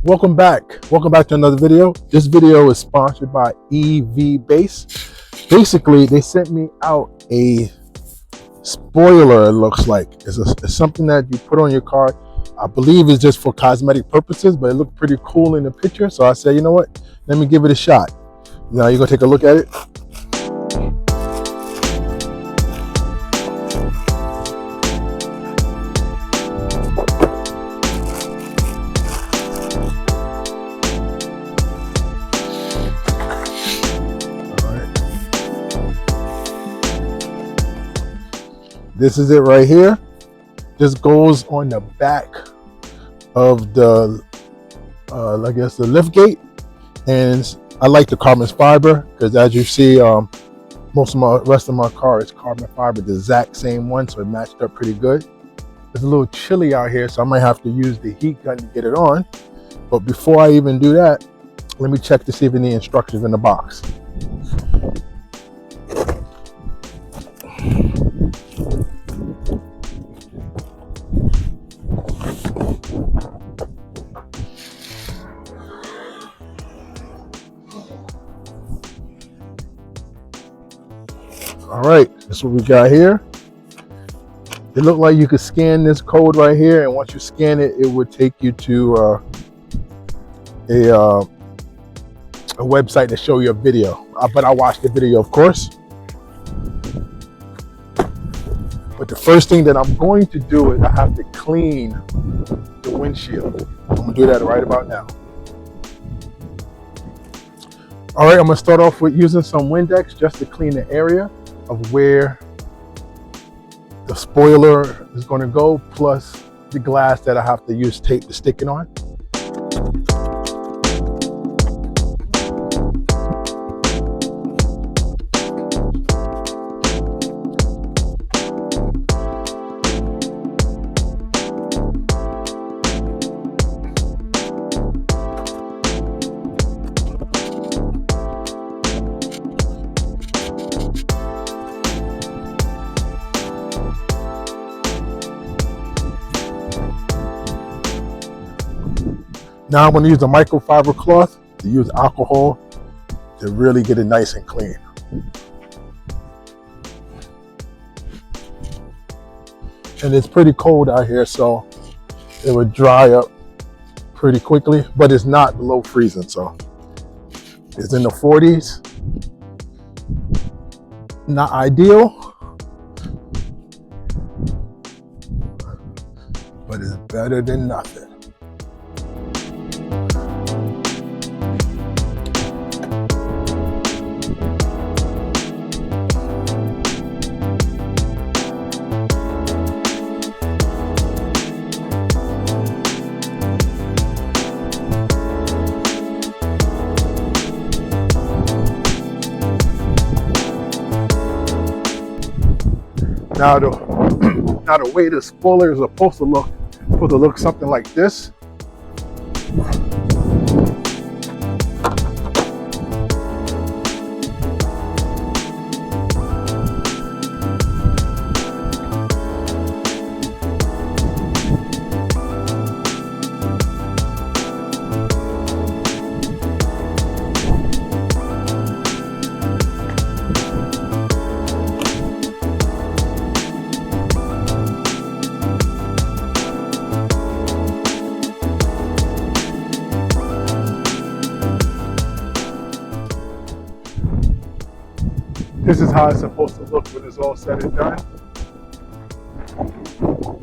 Welcome back to another video. This video is sponsored by EVBASE. Basically, they sent me out a spoiler. It looks like it's something that you put on your car. I believe it's just for cosmetic purposes, but it looked pretty cool in the picture, so I said, you know what, let me give it a shot. Now you're gonna take a look at it. This is it right here. This goes on the back of the, I guess the lift gate. And I like the carbon fiber because as you see, most of my rest of my car is carbon fiber, the exact same one. So it matched up pretty good. It's a little chilly out here, so I might have to use the heat gun to get it on. But before I even do that, let me check to see if any instructions in the box. All right, that's what we got here. It looked like you could scan this code right here, and once you scan it, it would take you to a website to show you a video. But I watched the video, of course. But the first thing that I'm going to do is I have to clean the windshield. I'm gonna do that right about now. All right, I'm gonna start off with using some Windex just to clean the area of where the spoiler is going to go, plus the glass that I have to use tape to stick it on. Now I'm going to use a microfiber cloth to use alcohol to really get it nice and clean. And it's pretty cold out here, so it would dry up pretty quickly, but it's not below freezing, so it's in the 40s. Not ideal, but it's better than nothing. Now the way the spoiler is supposed to look something like this. This is how it's supposed to look when it's all said and done.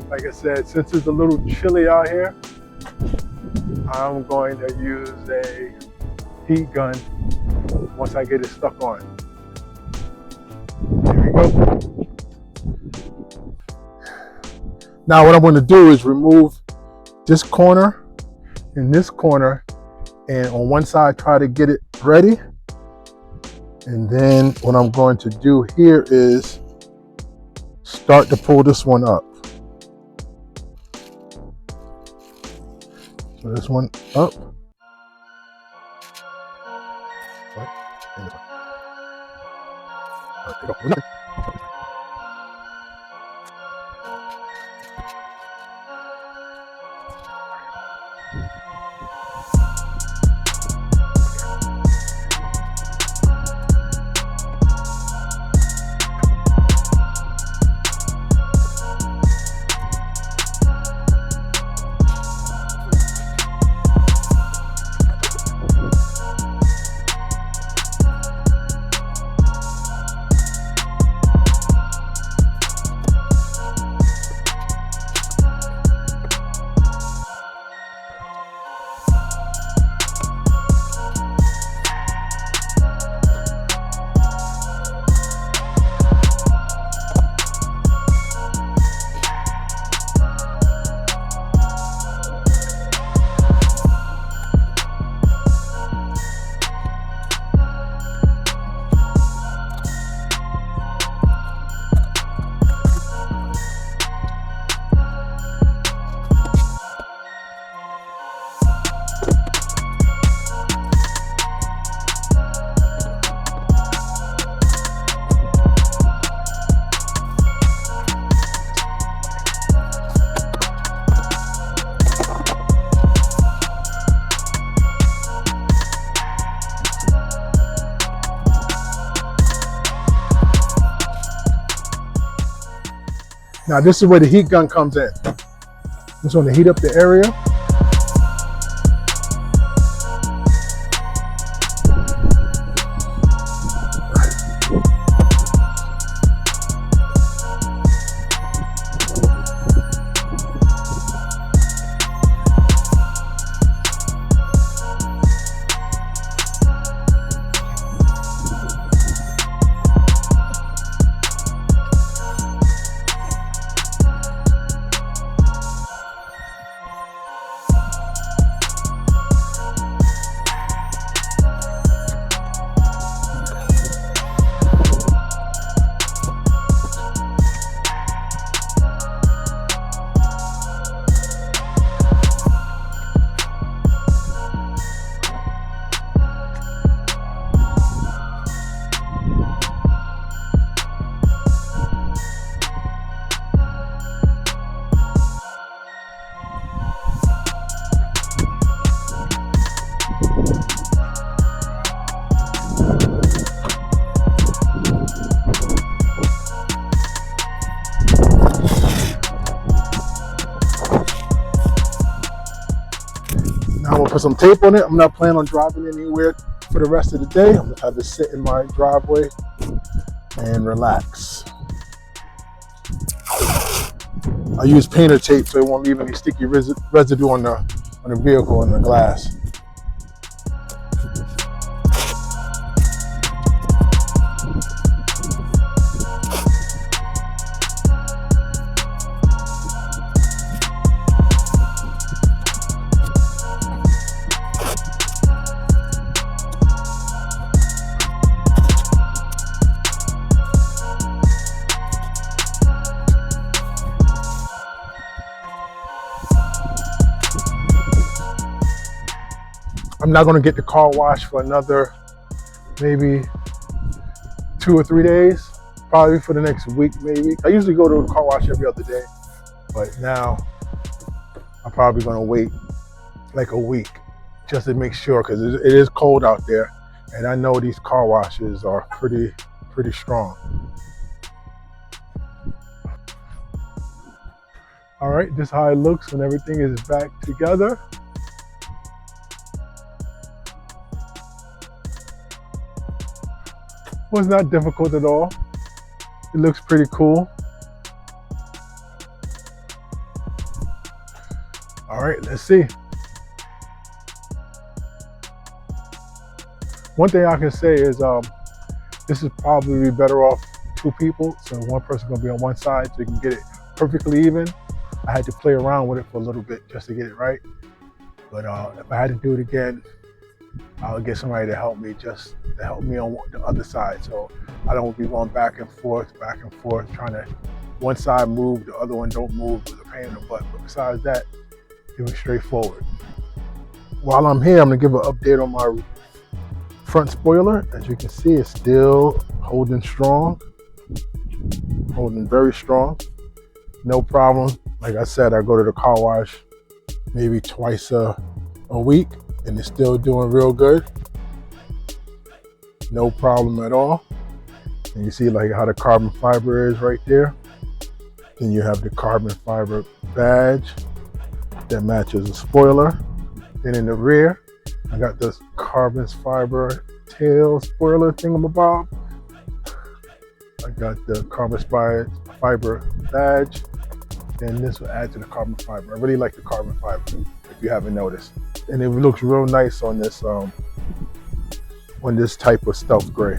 Like I said, since it's a little chilly out here, I'm going to use a heat gun once I get it stuck on. There we go. Now what I'm going to do is remove this corner and this corner, and on one side try to get it ready. And then what I'm going to do here is start to pull this one up. So this one up. Now this is where the heat gun comes in. Just want to heat up the area. Now I'm gonna put some tape on it. I'm not planning on driving anywhere for the rest of the day. I'm gonna have it sit in my driveway and relax. I use painter tape so it won't leave any sticky residue on the vehicle and the glass. I'm not going to get the car washed for another maybe 2 or 3 days, probably for the next week maybe. I usually go to the car wash every other day, but now I'm probably going to wait like a week just to make sure, because it is cold out there, and I know these car washes are pretty strong. All right, this is how it looks when everything is back together. Well, it's not difficult at all. It looks pretty cool. All right, let's see. One thing I can say is this is probably better off 2 people. So one person gonna be on one side so you can get it perfectly even. I had to play around with it for a little bit just to get it right. But if I had to do it again, I'll get somebody to help me on the other side, so I don't be going back and forth, trying to one side move, the other one don't move, with a pain in the butt. But besides that, it was straightforward. While I'm here, I'm gonna give an update on my front spoiler. As you can see, it's still holding strong, holding very strong, no problem. Like I said, I go to the car wash maybe twice a week, and it's still doing real good. No problem at all. And you see like how the carbon fiber is right there. Then you have the carbon fiber badge that matches the spoiler. Then in the rear, I got this carbon fiber tail spoiler thingamabob. I got the carbon fiber badge. And this will add to the carbon fiber. I really like the carbon fiber, if you haven't noticed. And it looks real nice on this type of stealth gray.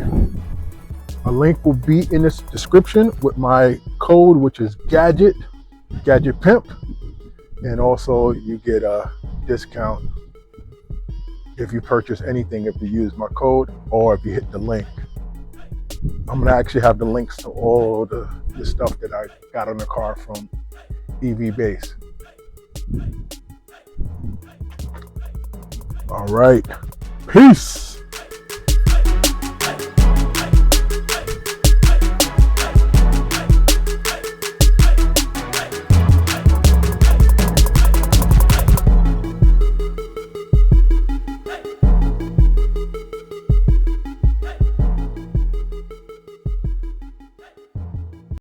A link will be in this description with my code, which is Gadget Pimp, and also you get a discount if you purchase anything if you use my code or if you hit the link. I'm gonna actually have the links to all the stuff that I got on the car from EVBASE. All right, peace.